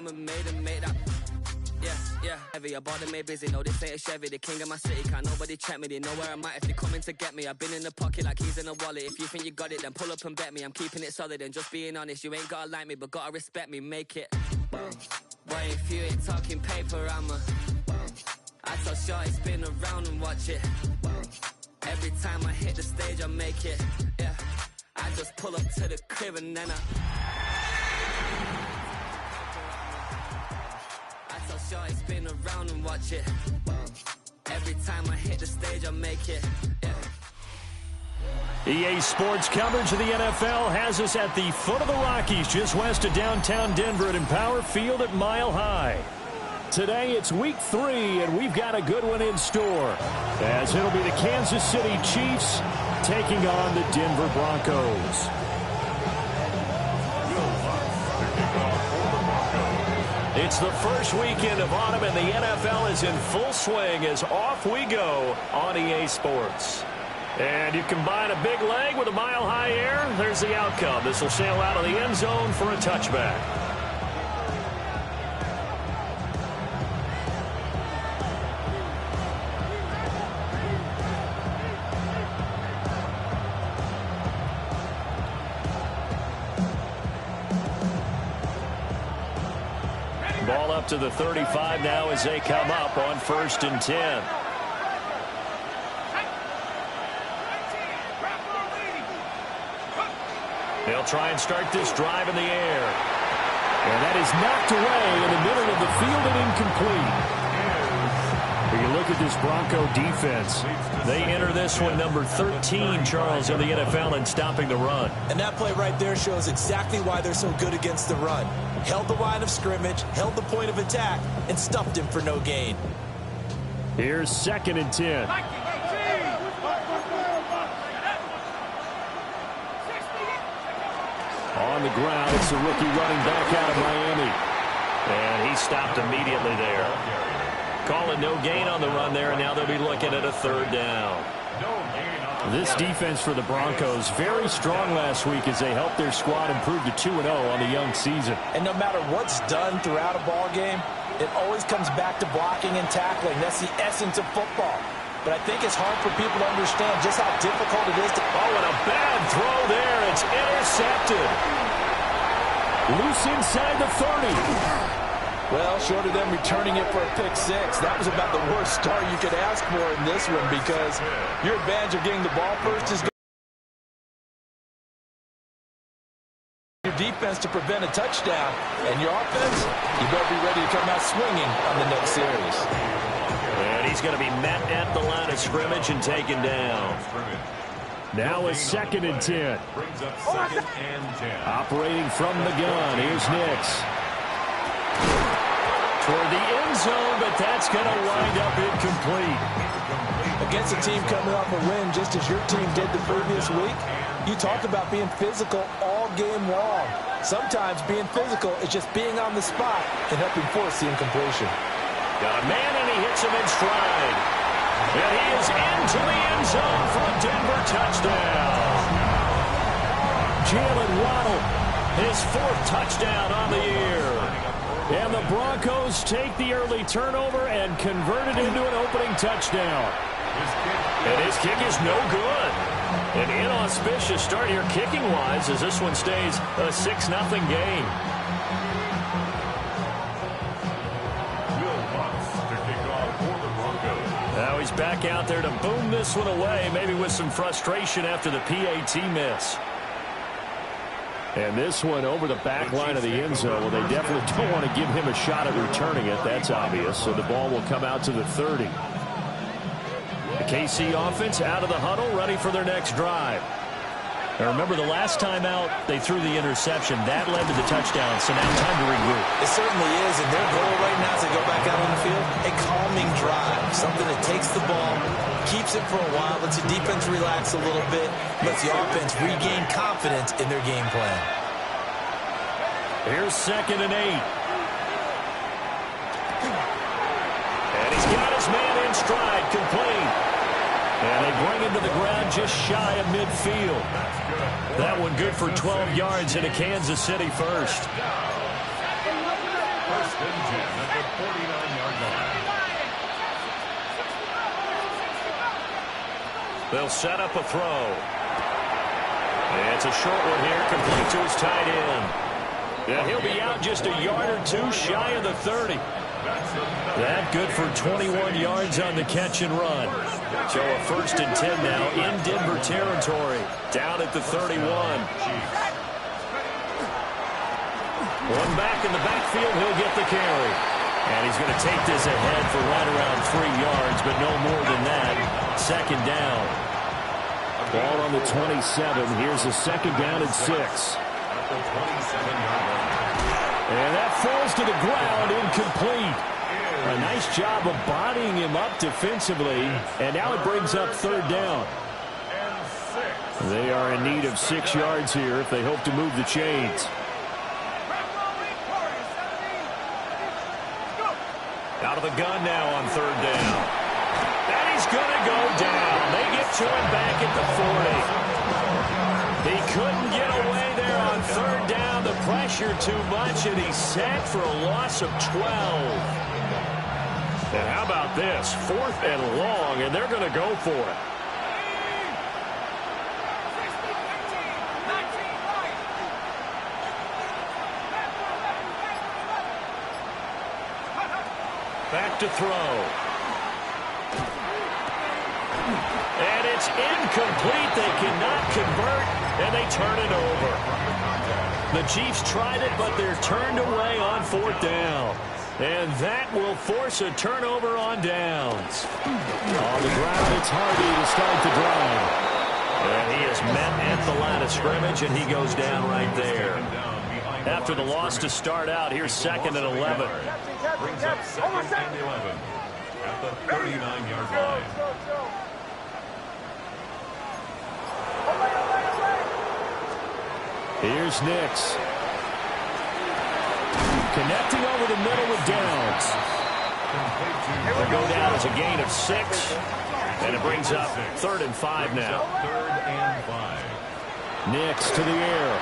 I'm a made up. Yeah. Heavy, I bought them made busy. No, this ain't a Chevy. The king of my city. Can't nobody check me. They know where I'm at if they coming to get me. I've been in the pocket like keys in a wallet. If you think you got it, then pull up and bet me. I'm keeping it solid and just being honest. You ain't gotta like me, but gotta respect me. Make it. Boy, if you ain't talking paper, I tell shorty spin around and watch it. Every time I hit the stage, I make it. Yeah, I just pull up to the crib and then I tell shorty spin around and watch it. Every time I hit the stage, I make it. Yeah. EA Sports coverage of the NFL has us at the foot of the Rockies, just west of downtown Denver at Empower Field at Mile High. Today it's week 3, and we've got a good one in store, as it'll be the Kansas City Chiefs taking on the Denver Broncos. It's the first weekend of autumn, and the NFL is in full swing as off we go on EA Sports. And you combine a big leg with a mile-high air, there's the outcome. This will sail out of the end zone for a touchback. Ball up to the 35 now as they come up on 1st and 10. They'll try and start this drive in the air. And that is knocked away in the middle of the field and incomplete. When you look at this Bronco defense, they enter this one number 13, Charles, in the NFL in stopping the run. And that play right there shows exactly why they're so good against the run. Held the line of scrimmage, held the point of attack, and stuffed him for no gain. Here's 2nd and 10. On the ground, it's the rookie running back out of Miami. And he stopped immediately there. Call it no gain on the run there, and now they'll be looking at a 3rd down. This defense for the Broncos, very strong last week as they helped their squad improve to 2-0 on the young season. And no matter what's done throughout a ball game, it always comes back to blocking and tackling. That's the essence of football. But I think it's hard for people to understand just how difficult it is to... Oh, and a bad throw there. It's intercepted. Loose inside the 30. Well, short of them returning it for a pick 6, that was about the worst start you could ask for in this one, because your advantage of getting the ball first is your defense to prevent a touchdown, and your offense, you better be ready to come out swinging on the next series. And he's going to be met at the line of scrimmage and taken down. Now a 2nd and 10. Brings up 2nd and 10. Operating from the gun, here's Nix. Toward the end zone, but that's going to wind up incomplete. Against a team coming off a win just as your team did the previous week, you talk about being physical all game long. Sometimes being physical is just being on the spot and helping force the incompletion. Got a man, and he hits him in stride. And he is into the end zone for a Denver touchdown. Jalen Waddle, his 4th touchdown on the year. And the Broncos take the early turnover and convert it into an opening touchdown. And his kick is no good. An inauspicious start here kicking-wise as this one stays a 6-0 game. Now he's back out there to boom this one away, maybe with some frustration after the PAT miss. And this one over the back line of the end zone. Well, they definitely don't want to give him a shot at returning it. That's obvious. So the ball will come out to the 30. The KC offense out of the huddle, ready for their next drive. Now remember, the last time out, they threw the interception. That led to the touchdown, so now time to regroup. It certainly is, and their goal right now as they go back out on the field, a calming drive, something that takes the ball, keeps it for a while, lets the defense relax a little bit, lets the offense regain confidence in their game plan. Here's 2nd and 8. And he's got his man in stride, complete. And they bring him to the ground just shy of midfield. That one good for 12 yards and a Kansas City first. and 10 at the 49-yard line. They'll set up a throw. It's a short one here, complete to his tight end. Yeah, he'll be out just a yard or two shy of the 30. That good for 21 yards on the catch and run. So a 1st and 10 now in Denver territory, down at the 31. One back in the backfield, he'll get the carry. And he's going to take this ahead for right around 3 yards, but no more than that. 2nd down. Ball on the 27. Here's a 2nd down and 6. And that falls to the ground, incomplete. A nice job of bodying him up defensively, and now it brings up 3rd down. They are in need of 6 yards here if they hope to move the chains. Out of the gun now on 3rd down. And he's going to go down. They get to him back at the 40. He couldn't get away there on 3rd down. The pressure too much, and he's sacked for a loss of 12. And how about this? 4th and long, and they're going to go for it. Back to throw. And it's incomplete. They cannot convert, and they turn it over. The Chiefs tried it, but they're turned away on 4th down. And that will force a turnover on downs. On the ground, it's Hardy to start the drive. And he is met at the line of scrimmage, and he goes down right there. After the loss to start out, here's 2nd and 11. Brings up 2nd and 11 at the 39-yard line. Here's Nix. Connecting over the middle with Downs. They go down as a gain of 6, and it brings up 3rd and 5 now. 3rd and 5. Nix to the air.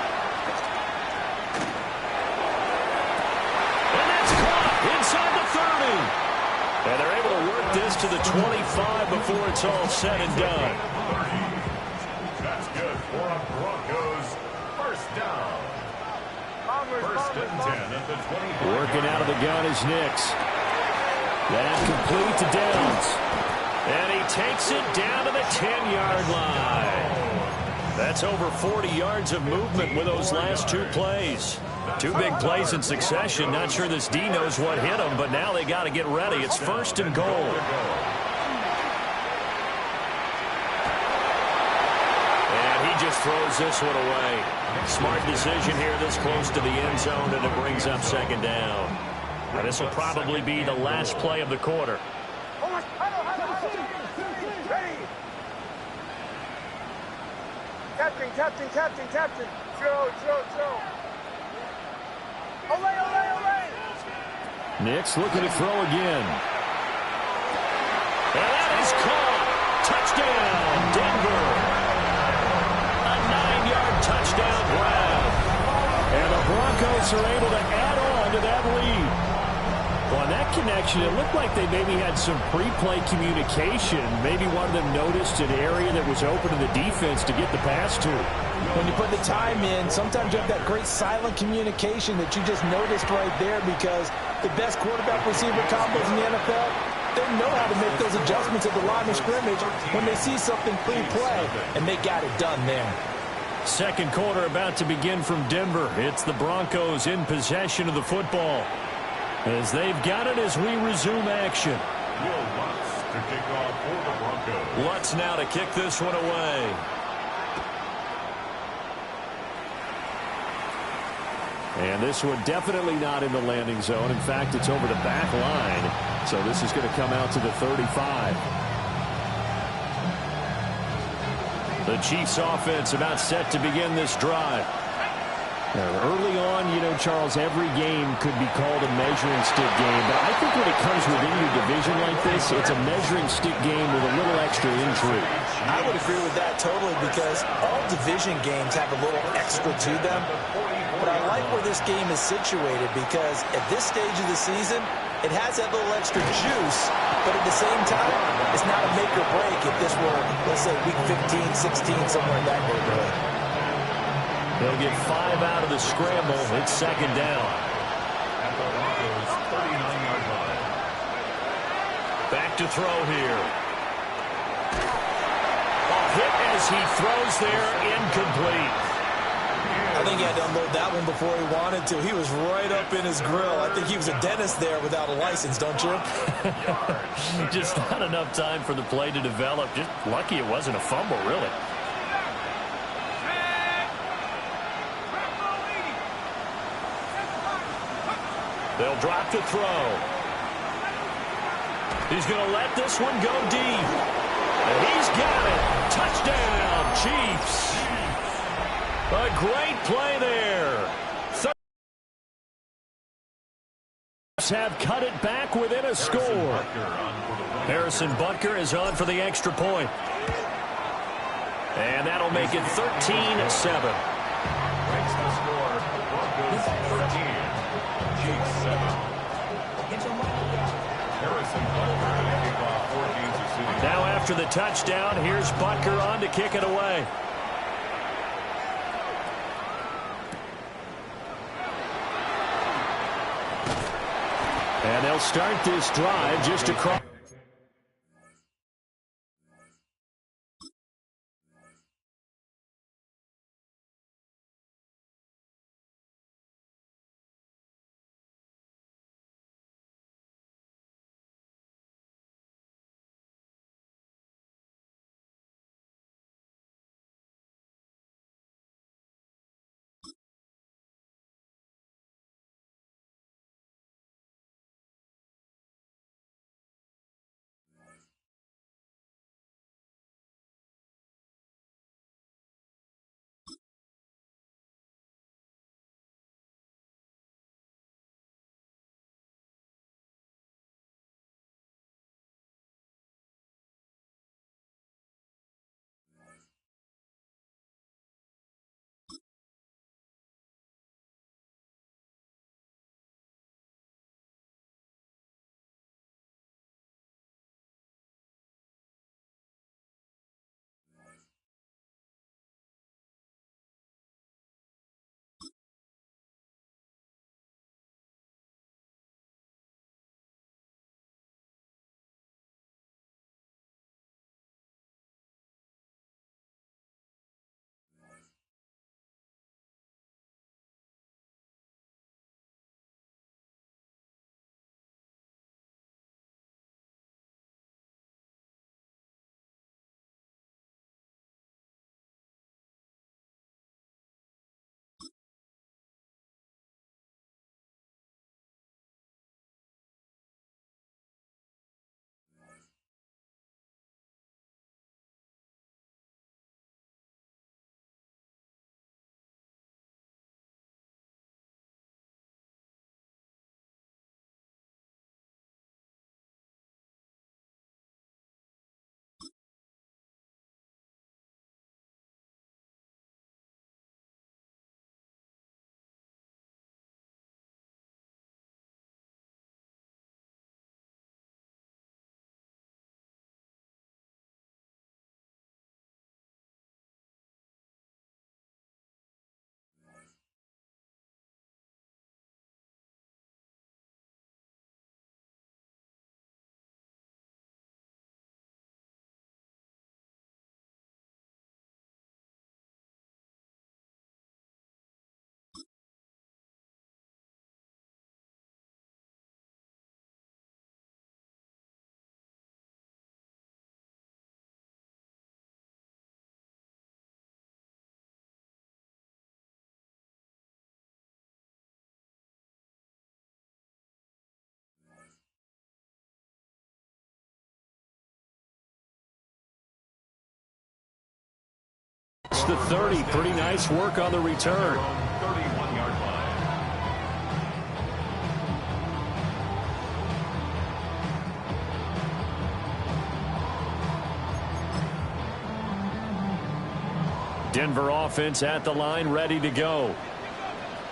And that's caught inside the 30. And they're able to work this to the 25 before it's all said and done. That's good for a Broncos 1st down. 1st and 10 at the 20. Working out of the gun is Nix. That complete to Downs. And he takes it down to the 10-yard line. That's over 40 yards of movement with those last 2 plays. 2 big plays in succession. Not sure this D knows what hit him, but now they got to get ready. It's 1st and goal. And he just throws this one away. Smart decision here this close to the end zone, and it brings up 2nd down. Now, this will probably be the last play of the quarter. Captain. Joe. Ole. Nix looking to throw again. And that is caught. Touchdown, Denver. A 9-yard touchdown grab. And the Broncos are able to add on to that lead. Well, on that connection, it looked like they maybe had some pre-play communication. Maybe one of them noticed an area that was open to the defense to get the pass to. When you put the time in, sometimes you have that great silent communication that you just noticed right there, because the best quarterback-receiver combos in the NFL, they know how to make those adjustments at the line of scrimmage when they see something pre-play, and they got it done there. 2nd quarter about to begin from Denver. It's the Broncos in possession of the football, as they've got it as we resume action. Will Lutz to kick off for the Broncos. Lutz now to kick this one away. And this one definitely not in the landing zone. In fact, it's over the back line. So this is going to come out to the 35. The Chiefs offense about set to begin this drive. Early on, Charles, every game could be called a measuring stick game. But I think when it comes within your division like this, it's a measuring stick game with a little extra intrigue. I would agree with that totally because all division games have a little extra to them. But I like where this game is situated because at this stage of the season, it has that little extra juice, but at the same time, it's not a make or break if this were, let's say, week 15, 16, somewhere in that neighborhood. They'll get 5 out of the scramble. It's second down. At the Broncos' 39-yard line. Back to throw here. A hit as he throws there, incomplete. I think he had to unload that one before he wanted to. He was right up in his grill. I think he was a dentist there without a license, don't you? Just not enough time for the play to develop. Just lucky it wasn't a fumble, really. They'll drop the throw. He's going to let this one go deep. And he's got it. Touchdown, Chiefs. A great play there. Have cut it back within a score. Harrison Butker is on for the extra point. And that'll make it 13-7. Makes the score Broncos 13, Chiefs 7. Harrison Butker to kick off 14 succeeding. Now after the touchdown, here's Butker on to kick it away. And they'll start this drive just across. It's the 30. Pretty nice work on the return. Denver offense at the line, ready to go.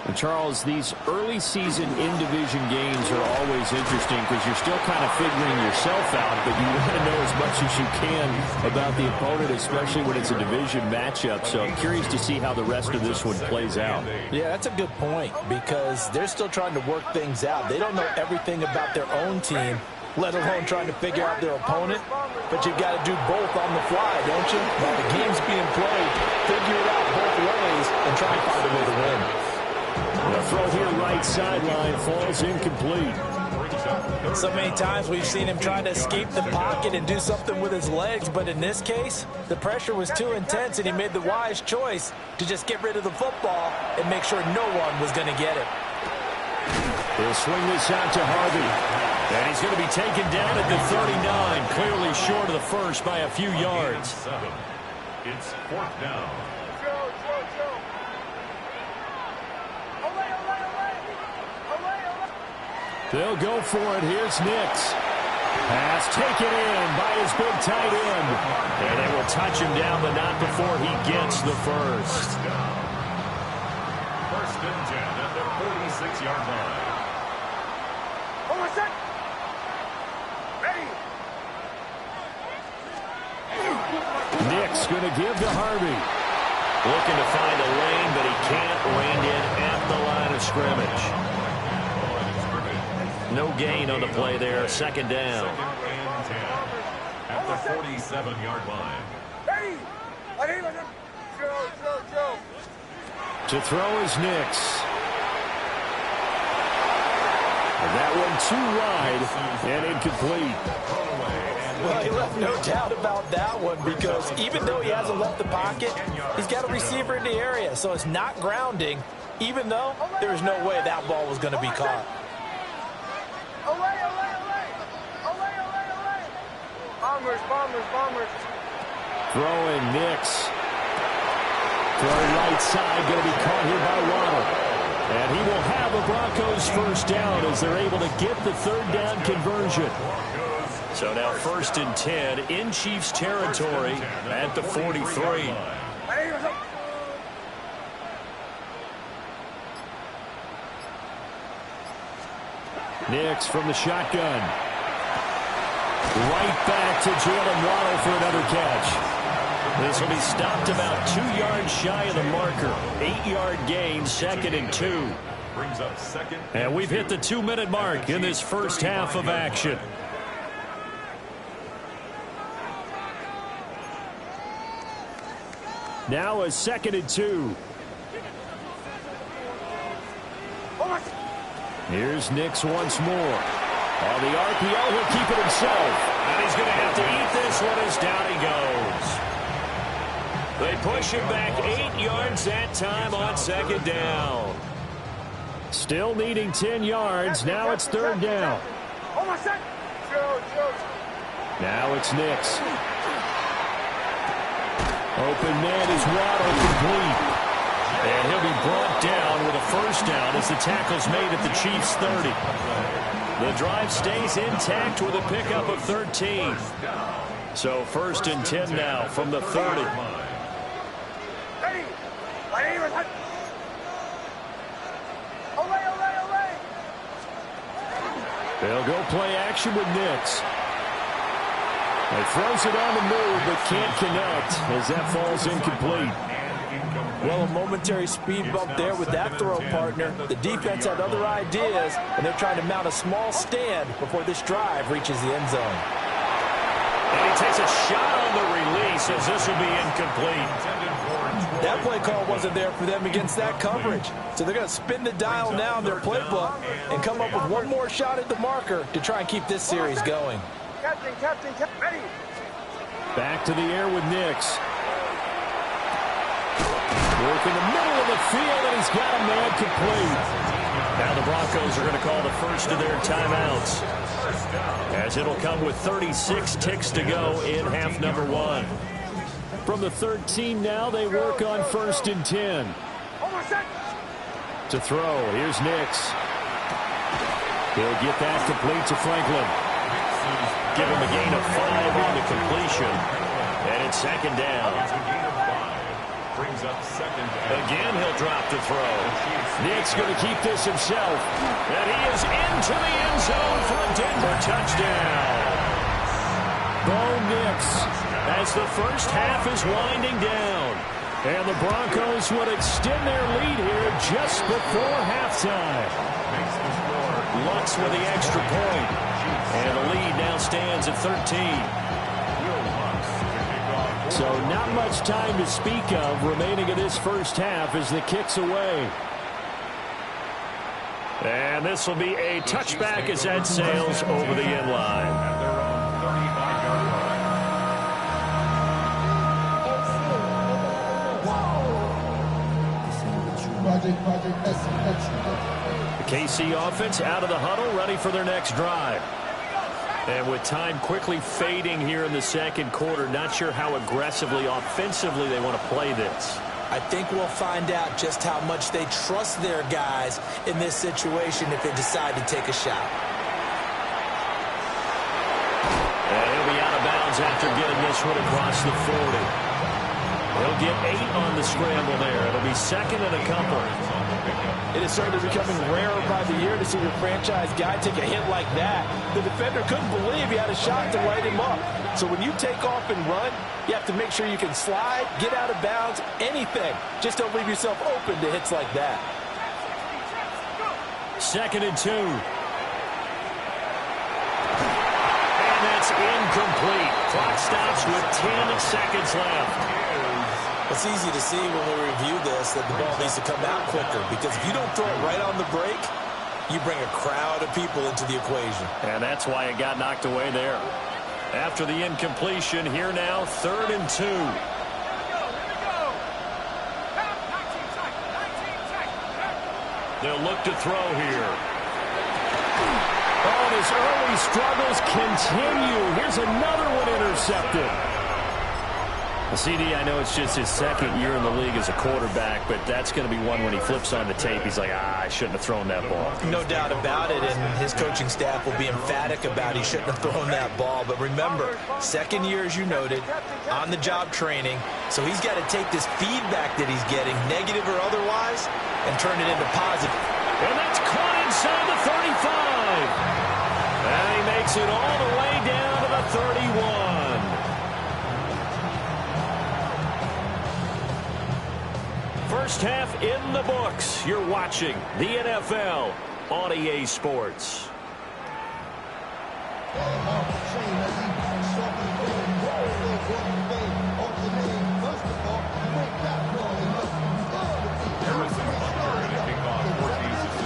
And Charles, these early season in-division games are always interesting because you're still kind of figuring yourself out, but you want to know as much as you can about the opponent, especially when it's a division matchup. So I'm curious to see how the rest of this one plays out. Yeah, that's a good point because they're still trying to work things out. They don't know everything about their own team, let alone trying to figure out their opponent. But you've got to do both on the fly, don't you? While the game's being played, figure it out both ways and try and find a way to win. The throw here right sideline falls incomplete. So many times we've seen him try to escape the pocket and do something with his legs, but in this case, the pressure was too intense and he made the wise choice to just get rid of the football and make sure no one was going to get it. He'll swing this out to Harvey. And he's going to be taken down at the 39, clearly short of the first by a few yards. It's 4th down. They'll go for it. Here's Nix. Pass taken in by his big tight end. And they will touch him down, but not before he gets the first. 1st and 10 at the 46-yard line. Nix going to give to Harvey. Looking to find a lane, but he can't. Reined in at the line of scrimmage. No gain on the play there. 2nd down. 2nd and 10 at the 47-yard line. To throw is Nix. And that one too wide and incomplete. Well, he left no doubt about that one because even though he hasn't left the pocket, he's got a receiver in the area, so it's not grounding, even though there was no way that ball was going to be caught. Bombers. Throwing Nix. Throw right side, going to be caught here by Waddle. And he will have a Broncos first down as they're able to get the 3rd down conversion. So now 1st and 10 in Chiefs territory at the 43. Nix from the shotgun. Right back to Jalen Waddle for another catch. This will be stopped about 2 yards shy of the marker. 8-yard gain, 2nd and 2. Brings up 2nd. And we've hit the 2-minute mark in this first half of action. Now a 2nd and 2. Here's Nix once more. On the RPO, he'll keep it himself. And he's going to have to eat this one as down he goes. They push him back 8 yards that time on 2nd down. Still needing 10 yards. Now it's 3rd down. Now it's Nix. Open man is Waddle, complete. And he'll be brought down with a first down as the tackle's made at the Chiefs' 30. The drive stays intact with a pickup of 13. So 1st and 10 now from the 30. They'll go play action with Nix. He throws it on the move, but can't connect as that falls incomplete. Well, a momentary speed bump there with that throw partner. The defense had other ideas, and they're trying to mount a small stand before this drive reaches the end zone. And he takes a shot on the release as this will be incomplete. That play call wasn't there for them against that coverage. So they're going to spin the dial now in their playbook and come up with one more shot at the marker to try and keep this series going. Captain, ready. Back to the air with Nix. Work in the middle of the field, and he's got a man complete. Now the Broncos are going to call the first of their timeouts, as it'll come with 36 ticks to go in half number 1. From the 13 now, they work on 1st and 10. To throw, here's Nix. He'll get that complete to Franklin. Give him a gain of 5 on the completion. And it's 2nd down. Again, he'll drop the throw. Nick's going to keep this himself. And he is into the end zone for a Denver touchdown. Bo Nix, as the first half is winding down. And the Broncos would extend their lead here just before halftime. Lutz with the extra point. And the lead now stands at 13. So not much time to speak of remaining in this first half as the kick's away. And this will be a touchback as that sails over the end line. The KC offense out of the huddle, ready for their next drive. And with time quickly fading here in the second quarter, not sure how aggressively, offensively they want to play this. I think we'll find out just how much they trust their guys in this situation if they decide to take a shot. And he'll be out of bounds after getting this one across the 40. He'll get 8 on the scramble there. It'll be second and a couple. It is certainly becoming rarer by the year to see your franchise guy take a hit like that. The defender couldn't believe he had a shot to light him up. So when you take off and run, you have to make sure you can slide, get out of bounds, anything. Just don't leave yourself open to hits like that. Second and 2. And that's incomplete. Clock stops with 10 seconds left. It's easy to see when we review this that the ball needs to come out quicker, because if you don't throw it right on the break, you bring a crowd of people into the equation. And that's why it got knocked away there. After the incompletion, here now, 3rd and 2. They'll look to throw here. Oh, his early struggles continue. Here's another one intercepted. CD, I know it's just his second year in the league as a quarterback, but that's going to be one when he flips on the tape. He's like, I shouldn't have thrown that ball. No doubt about it, and his coaching staff will be emphatic about he shouldn't have thrown that ball. But remember, second year, as you noted, on-the-job training, so he's got to take this feedback that he's getting, negative or otherwise, and turn it into positive. And that's caught inside the 35. And he makes it all the way down to the 31. First half in the books. You're watching the NFL on EA Sports.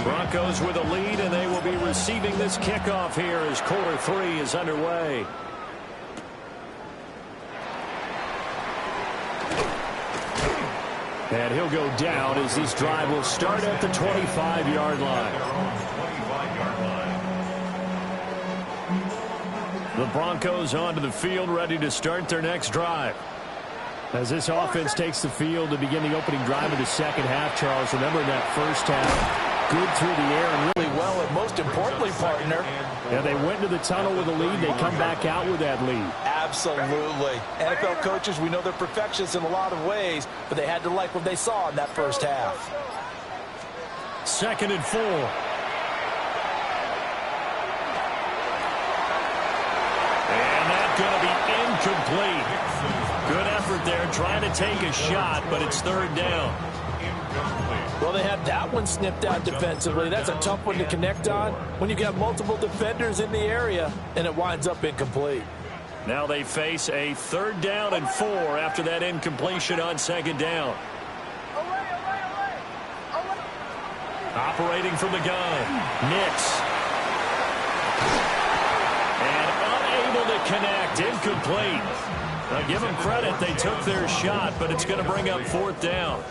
Broncos with a lead, and they will be receiving this kickoff here as quarter 3 is underway. And he'll go down as this drive will start at the 25-yard line. The Broncos onto the field, ready to start their next drive. As this offense takes the field to begin the opening drive of the second half, Charles, remember in that first half, good through the air and really well, and most importantly, partner. Yeah, they went to the tunnel with a lead. They come back out with that lead. Absolutely. NFL coaches, we know they're perfectionists in a lot of ways, but they had to like what they saw in that first half. 2nd and 4. And that's going to be incomplete. Good effort there trying to take a shot, but it's 3rd down. Well, they had that one snipped out defensively. That's a tough one to connect on when you got multiple defenders in the area, and it winds up incomplete. Now they face a 3rd down and 4 after that incompletion on 2nd down. Operating from the gun, Nix. And unable to connect, incomplete. Now give them credit, they took their shot, but it's going to bring up 4th down.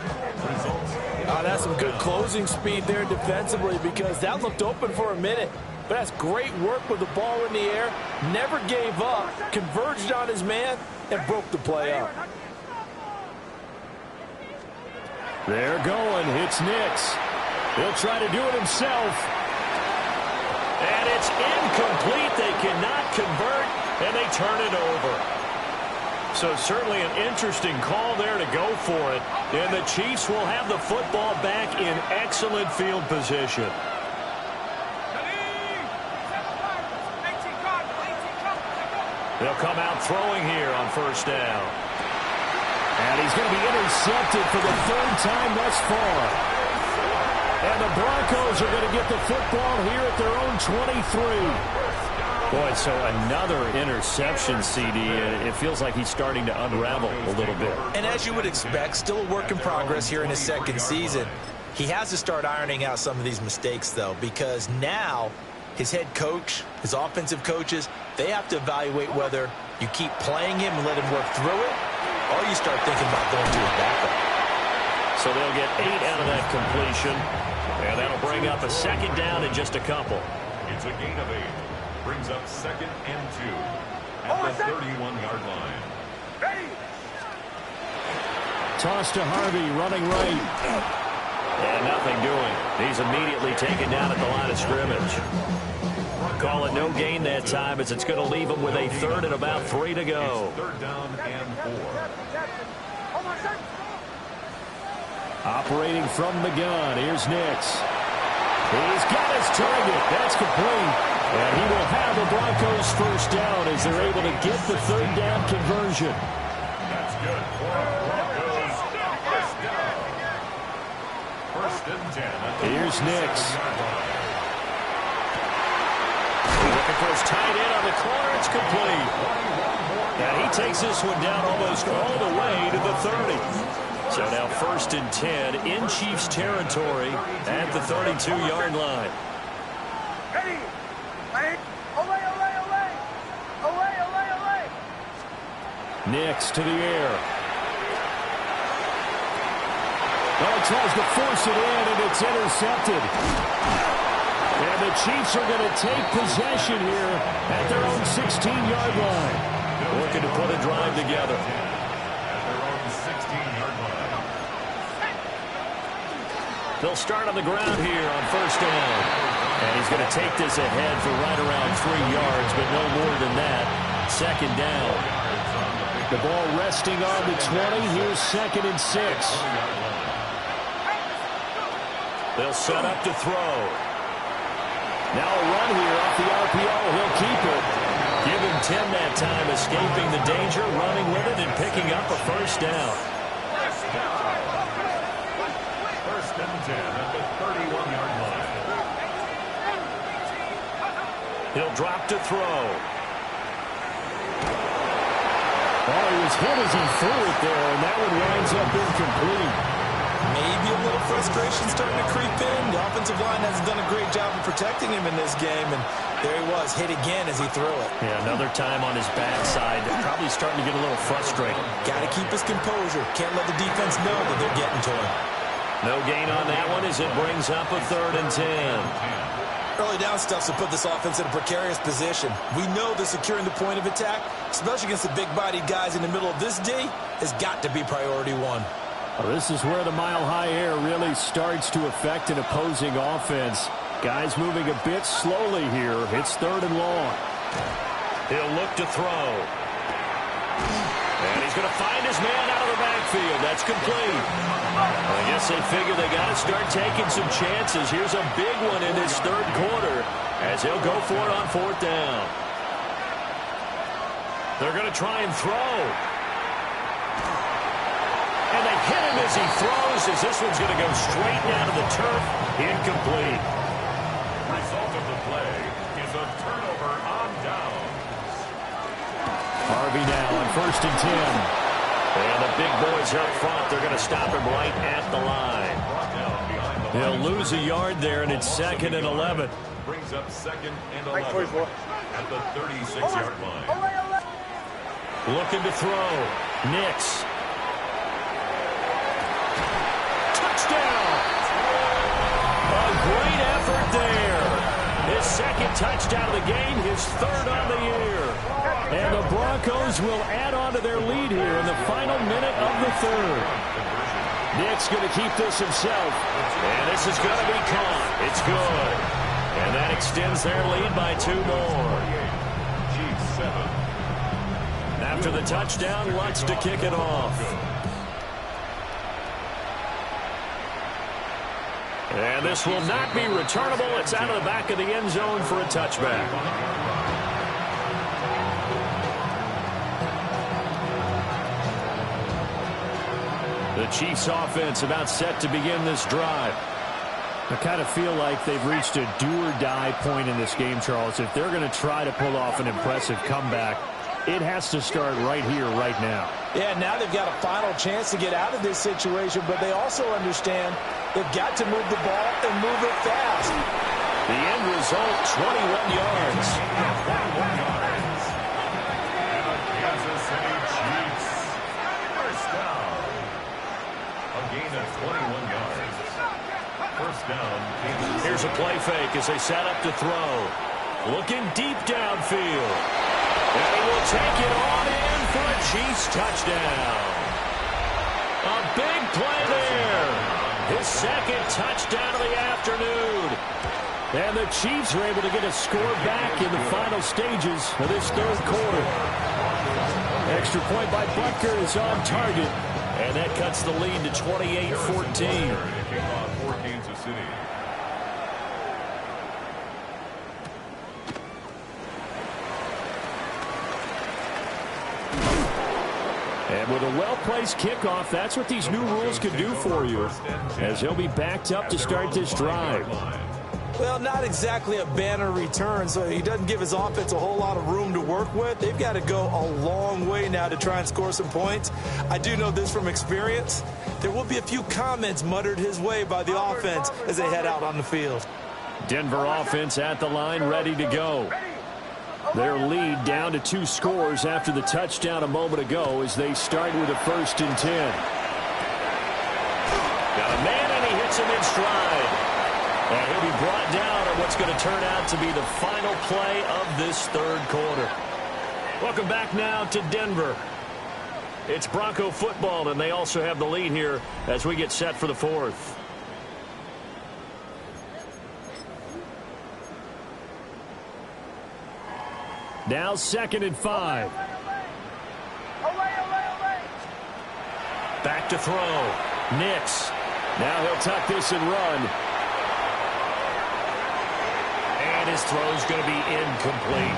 That's some good closing speed there defensively, because that looked open for a minute. But that's great work with the ball in the air. Never gave up, converged on his man, and broke the play up. They're going. It's Nix. He'll try to do it himself. And it's incomplete. They cannot convert, and they turn it over. So certainly an interesting call there to go for it. And the Chiefs will have the football back in excellent field position. They'll come out throwing here on first down. And he's going to be intercepted for the third time thus far. And the Broncos are going to get the football here at their own 23. Boy, so another interception, CD. It feels like he's starting to unravel a little bit. And as you would expect, still a work in progress here in his second season. He has to start ironing out some of these mistakes, though, because now his head coach, his offensive coaches, they have to evaluate whether you keep playing him and let him work through it, or you start thinking about going to his backup. So they'll get 8 out of that completion, and that'll bring up a second down in just a couple. It's a gain of 8. Brings up 2nd and 2 at the 31-yard line. Ready. Toss to Harvey, running right. And nothing doing. He's immediately taken down at the line of scrimmage. Call it no gain that time, as it's going to leave him with a third and about 3 to go. It's 3rd down and 4. Operating from the gun, here's Nix. He's got his target. That's complete. And he will have the Broncos first down as they're able to get the third down conversion. That's good for Broncos. First down. 1st and 10. Here's Nix. Looking for his tight end on the corner. It's complete. And he takes this one down almost all the way to the 30. So now 1st and 10 in Chiefs territory at the 32-yard line. Ready. Olay, olay, olay. Olay, olay, olay. Nix to the air. Oh, tries to force it in, and it's intercepted. And the Chiefs are going to take possession here at their own 16-yard line. Looking to put a drive together. At their own 16-yard line. They'll start on the ground here on first down. And he's going to take this ahead for right around 3 yards, but no more than that. 2nd down. The ball resting on the 20. Here's 2nd and 6. They'll set up to throw. Now a run here off the RPO. He'll keep it. Give him 10 that time, escaping the danger, running with it, and picking up a first down. 1st and 10 at the 31-yard line. He'll drop to throw. Oh, he was hit as he threw it there, and that one winds up incomplete. Maybe a little frustration starting to creep in. The offensive line hasn't done a great job of protecting him in this game, and there he was, hit again as he threw it. Yeah, another time on his backside. Probably starting to get a little frustrated. Got to keep his composure. Can't let the defense know that they're getting to him. No gain on that one as it brings up a 3rd and 10. Early down stuff to put this offense in a precarious position. We know that securing the point of attack, especially against the big-bodied guys in the middle of this D, has got to be priority 1. Well, this is where the mile-high air really starts to affect an opposing offense. Guys moving a bit slowly here. It's 3rd and long. He'll look to throw. And he's going to find his man out of the backfield. That's complete. I guess they figure they got to start taking some chances. Here's a big one in this 3rd quarter as he'll go for it on 4th down. They're going to try and throw. And they hit him as he throws, as this one's going to go straight down to the turf. Incomplete. Result of the play is a turnover on downs. Harvey now on 1st and 10. And the big boys up front, they're going to stop him right at the line. They'll lose a yard there, and it's 2nd and 11. Brings up 2nd and 11 at the 36-yard line. Looking to throw. Nix. Touchdown! A great effort there. His 2nd touchdown of the game, his 3rd on the year. And the Broncos will add on to their lead here in the final minute of the 3rd. Nick's going to keep this himself. And this is going to be caught. It's good. And that extends their lead by 2 more. Chiefs 7. after the touchdown, Lutz to kick it off. And this will not be returnable. It's out of the back of the end zone for a touchback. The Chiefs offense about set to begin this drive. I kind of feel like they've reached a do-or-die point in this game, Charles. If they're going to try to pull off an impressive comeback, it has to start right here, right now. Yeah, now they've got a final chance to get out of this situation, but they also understand they've got to move the ball and move it fast. The end result, 21 yards. Kansas City Chiefs. First down. A gain of 21 yards. First down. Here's a play fake as they set up to throw. Looking deep downfield. And he will take it on in for a Chiefs touchdown. A big play there. His second touchdown of the afternoon. And the Chiefs are able to get a score back in the final stages of this third quarter. Extra point by Butker is on target. And that cuts the lead to 28-14. For Kansas City. And with a well-placed kickoff, that's what these new rules can do for you, as he'll be backed up to start this drive. Well, not exactly a banner return, so he doesn't give his offense a whole lot of room to work with. They've got to go a long way now to try and score some points. I do know this from experience. There will be a few comments muttered his way by the offense as they head out on the field. Denver offense at the line, ready to go. Their lead down to 2 scores after the touchdown a moment ago as they start with a 1st and 10. Got a man, and he hits him in stride. And he'll be brought down on what's going to turn out to be the final play of this third quarter. Welcome back now to Denver. It's Bronco football, and they also have the lead here as we get set for the fourth. Now 2nd and 5. Back to throw. Nix. Now he'll tuck this and run. And his throw's going to be incomplete.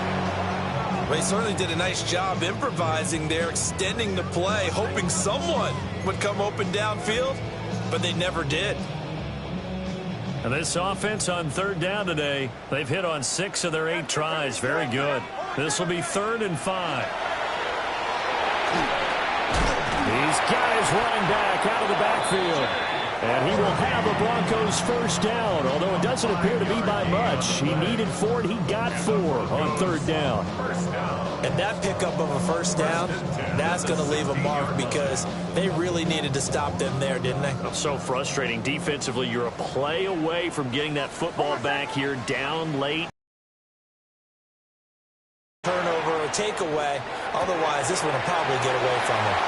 Well, he certainly did a nice job improvising there, extending the play, hoping someone would come open downfield, but they never did. And this offense on 3rd down today, they've hit on 6 of their 8 tries. Very good. This will be 3rd and 5. He's got his running back out of the backfield. And he will have the Broncos 1st down, although it doesn't appear to be by much. He needed 4, and he got 4 on 3rd down. And that pickup of a 1st down, that's going to leave a mark because they really needed to stop them there, didn't they? So frustrating. Defensively, you're a play away from getting that football back here down late. Turnover or takeaway. Otherwise, this one will probably get away from them.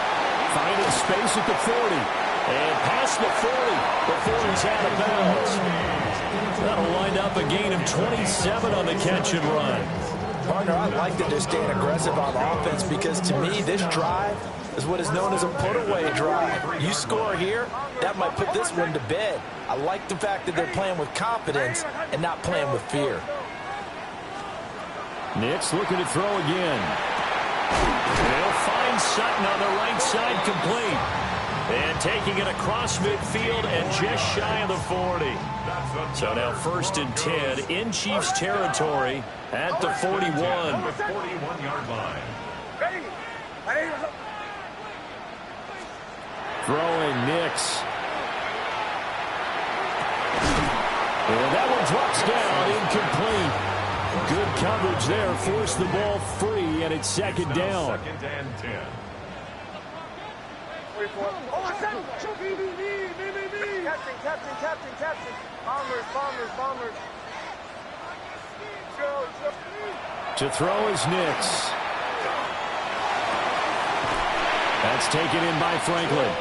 Finding space at the 40. And past the 40 before he's out of bounds. That'll wind up a gain of 27 on the catch and run. Partner, I like that they're staying aggressive on offense because, to me, this drive is what is known as a put-away drive. You score here, that might put this one to bed. I like the fact that they're playing with confidence and not playing with fear. Nix looking to throw again. They'll find Sutton on the right side, complete. And taking it across midfield and just shy of the 40. So now 1st and 10 in Chiefs territory at the 41. 41-yard line. Throwing Nix. And that one drops down, incomplete. Good coverage there, forced the ball free, and it's 2nd down. 2nd and 10. Captain. Bombers. Go. To throw is Nix. That's taken in by Franklin.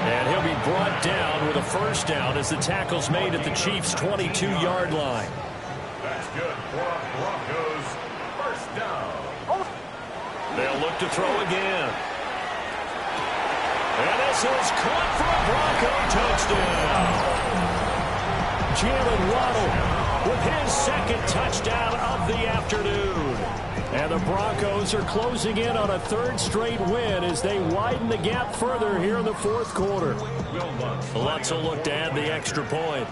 And he'll be brought down with a 1st down as the tackle's made at the Chiefs' 22-yard line. That's good for Broncos. 1st down. They'll They'll look to throw again. And this is caught for a Bronco touchdown. Jalen Waddle with his second touchdown of the afternoon. And the Broncos are closing in on a third straight win as they widen the gap further here in the fourth quarter. Lutz will look to add the extra point.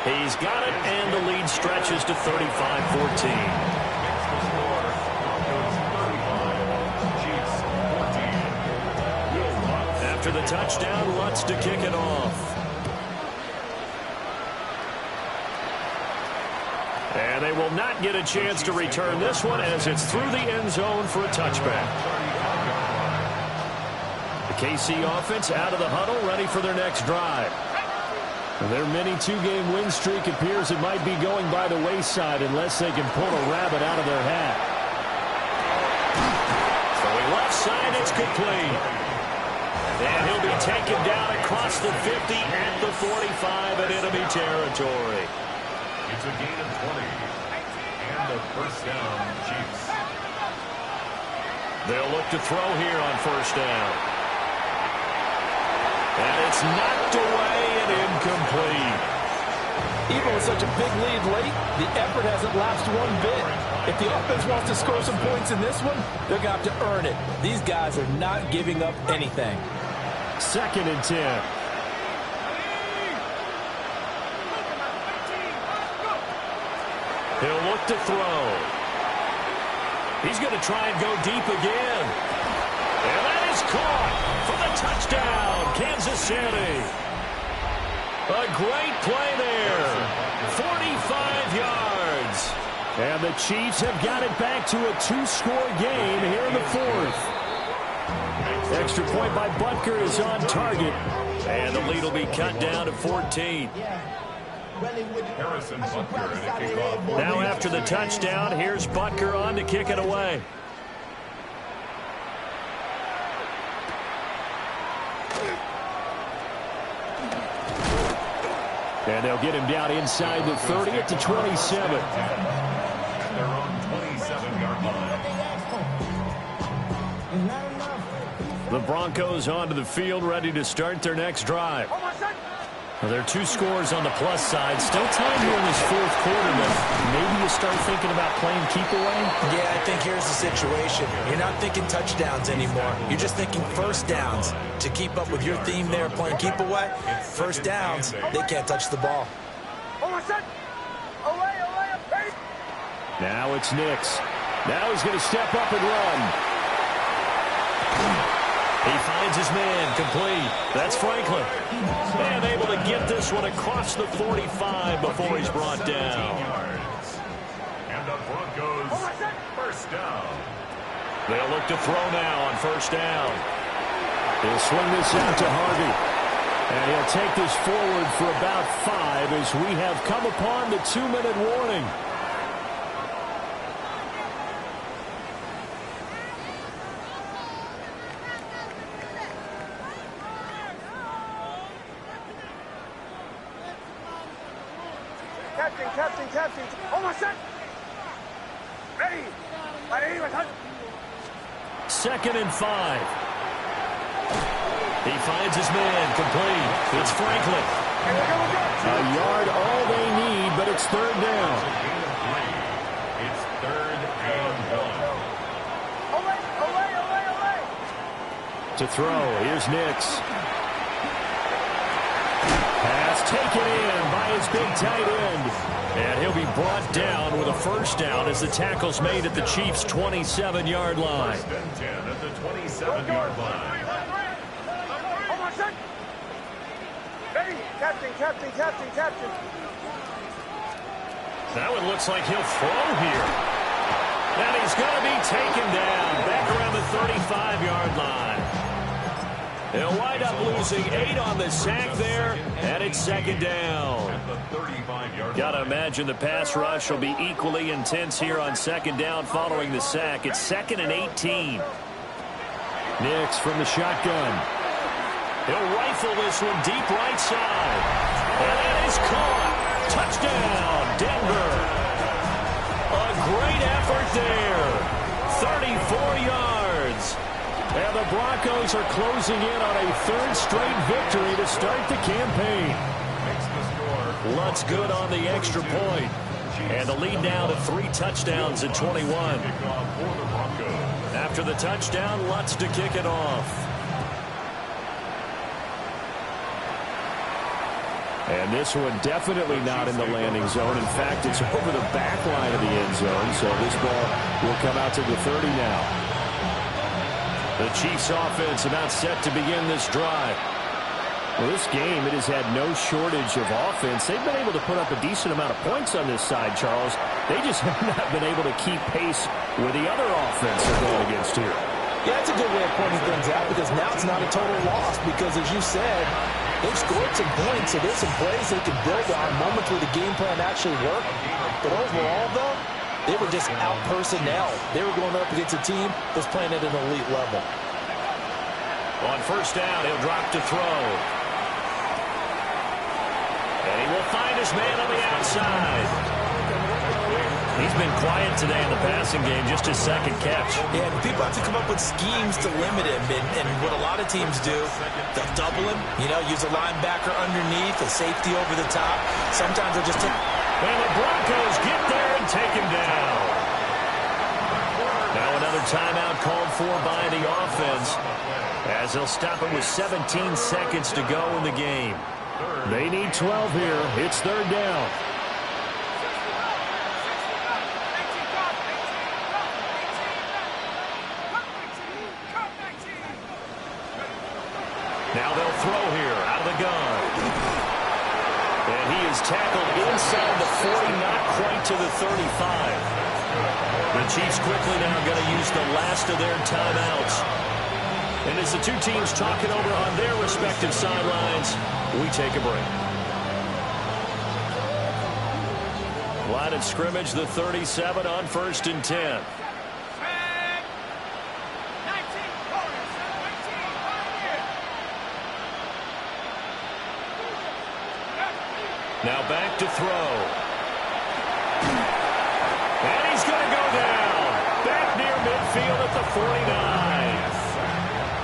He's got it, and the lead stretches to 35-14. After the touchdown, Lutz to kick it off. And they will not get a chance to return this one as it's through the end zone for a touchback. The KC offense out of the huddle, ready for their next drive. Their mini two-game win streak appears it might be going by the wayside unless they can pull a rabbit out of their hat. Throwing left side, it's complete. And he'll be taken down across the 50 at the 45 in enemy territory. It's a gain of 20. And a first down, Chiefs. They'll look to throw here on first down. And it's knocked away and incomplete. Even with such a big lead late, the effort hasn't lapsed one bit. If the offense wants to score some points in this one, they're going to have to earn it. These guys are not giving up anything. 2nd and 10. He'll look to throw. He's going to try and go deep again. And that is caught for the touchdown, Kansas City. A great play there. 45 yards. And the Chiefs have got it back to a 2-score game here in the fourth. Extra point by Butker is on target. And the lead will be cut down to 14. Harrison Butker and a kickoff. Now after the touchdown, here's Butker on to kick it away. And they'll get him down inside the 30 at the 27. Their own 27-yard line. The Broncos onto the field, ready to start their next drive. Well, there are 2 scores on the plus side. Still time here in this fourth quarter, but maybe you start thinking about playing keep away? Yeah, I think here's the situation. You're not thinking touchdowns anymore. You're just thinking first downs. To keep up with your theme there, playing keep away, first downs, they can't touch the ball. Now it's Nix. Now he's going to step up and run. He finds his man, complete. That's Franklin. And able to get this one across the 45 before he's brought down. And the Broncos, first down. They'll look to throw now on first down. He'll swing this out to Harvey. And he'll take this forward for about 5 as we have come upon the 2-minute warning. Captain. Oh, my son! Ready! 2nd and 5. He finds his man, complete. It's Franklin. A yard all they need, but it's 3rd down. It's 3rd and 1. To throw, here's Nix. Pass taken in by his big tight end. And he'll be brought down with a first down as the tackle's made at the Chiefs' 27-yard line. 1st and 10 at the 27-yard line. Ready! Captain. Now it looks like he'll throw here. And he's going to be taken down back around the 35-yard line. They'll wind up losing 8 on the sack there, and it's 2nd down. Got to imagine the pass rush will be equally intense here on 2nd down following the sack. It's 2nd and 18. Nix from the shotgun. He'll rifle this one deep right side. And that is caught. Touchdown, Denver. A great effort there. 34 yards. And the Broncos are closing in on a third straight victory to start the campaign. Lutz good on the extra point. And the lead now to 3 touchdowns at 21. After the touchdown, Lutz to kick it off. And this one definitely not in the landing zone. In fact, it's over the back line of the end zone. So this ball will come out to the 30 now. The Chiefs offense about set to begin this drive. Well, this game, it has had no shortage of offense. They've been able to put up a decent amount of points on this side, Charles. They just have not been able to keep pace with the other offense they're going against here. Yeah, that's a good way of pointing things out because now it's not a total loss because, as you said, they've scored some points, so there's some plays they can build on, moments where the game plan actually worked. But overall, though, they were just out-personnel. They were going up against a team that's playing at an elite level. On first down, he'll drop to throw. And he will find his man on the outside. He's been quiet today in the passing game, just his second catch. Yeah, people have to come up with schemes to limit him. And what a lot of teams do, they'll double him, use a linebacker underneath, a safety over the top. Sometimes they'll just take... And the Broncos get there and take him down. Now another timeout called for by the offense, as they'll stop it with 17 seconds to go in the game. They need 12 here. It's third down. Now they'll throw here out of the gun. And he is tackled inside the 40, not quite to the 35. The Chiefs quickly now going to use the last of their timeouts. And as the two teams talk it over on their respective sidelines, we take a break. Line of scrimmage, the 37 on 1st and 10. Now back to throw. And he's going to go down. Back near midfield at the 49.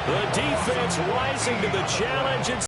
The defense rising to the challenge.